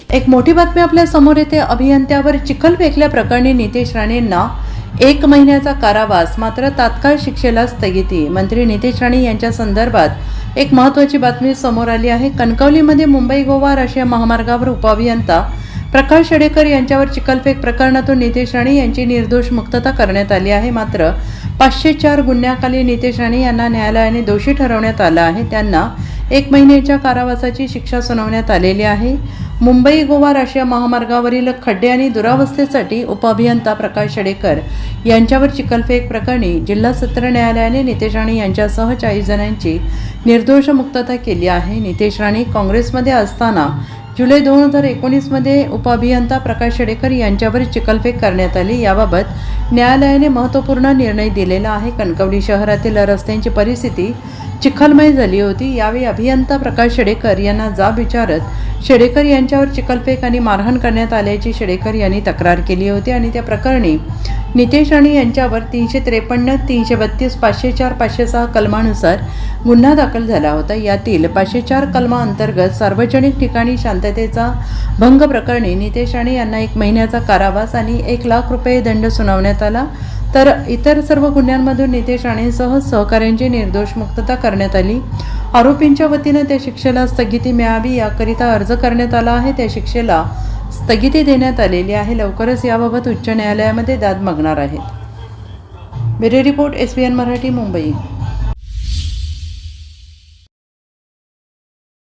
एक मोठी बातमी आपल्या समोर येते। अभियंत्यावर चिखल फेकल्याप्रकरणी नितेश राणेंना 1 महिन्याचा कारावास, मात्र तात्काळ शिक्षेला स्थगिती। मंत्री नितेश राणे यांच्या संदर्भात एक महत्त्वाची बातमी समोर आली आहे। कणकवलीमध्ये मुंबई गोवा राष्ट्रीय महामार्गावर उपअभियंता प्रकाश शेडेकर यांच्यावर चिखलफेक प्रकरणातून नितेश राणे यांची निर्दोष मुक्तता करण्यात आली आहे। मात्र 504 गुन्ह्याखाली नितेश राणे यांना न्यायालयाने दोषी ठरवण्यात आलं आहे। त्यांना 1 महिन्याच्या कारावासाची शिक्षा सुनावण्यात आलेली आहे। मुंबई गोवा राष्ट्रीय महामार्गावरील खड्डे आणि दुरावस्थेसाठी उपअभियंता प्रकाश शेडेकर यांच्यावर चिखलफेक प्रकरणी जिल्हा सत्र न्यायालयाने नितेश राणे यांच्यासह 40 जणांची निर्दोष मुक्तता केली आहे। नितेश राणे काँग्रेसमध्ये असताना जुलै 2019 मध्ये उपअभियंता प्रकाश शेडेकर यांच्यावर चिखलफेक करण्यात आली। याबाबत न्यायालयाने महत्त्वपूर्ण निर्णय दिलेला आहे। कणकवली शहरातील रस्त्यांची परिस्थिती चिखलमय झाली होती। यावेळी अभियंता प्रकाश शेडेकर यांना जाब विचारत शेडेकर यांच्यावर चिखलफेक आणि मारहाण करण्यात आल्याची शेडेकर यांनी तक्रार केली होती आणि त्या प्रकरणी नितेश राणे यांच्यावर 353, 332, 504, 506 कलमानुसार गुन्हा दाखल झाला होता। यातील 504 कलमाअंतर्गत सार्वजनिक ठिकाणी शांततेचा भंग प्रकरणी नितेश राणे यांना 1 महिन्याचा कारावास आणि 1 लाख रुपये दंड सुनावण्यात आला। तर इतर सर्व गुन्ह्यांमधून नितेश राणेंसह सहकाऱ्यांची निर्दोष मुक्तता करण्यात आली। आरोपींच्या वतीनं त्या शिक्षेला स्थगिती मिळावी याकरिता अर्ज करण्यात आला आहे। त्या शिक्षेला स्थगिती देण्यात आलेली आहे। लवकरच याबाबत उच्च न्यायालयामध्ये दाद मागणार आहेत। Bureau report, SBN Marathi, Mumbai.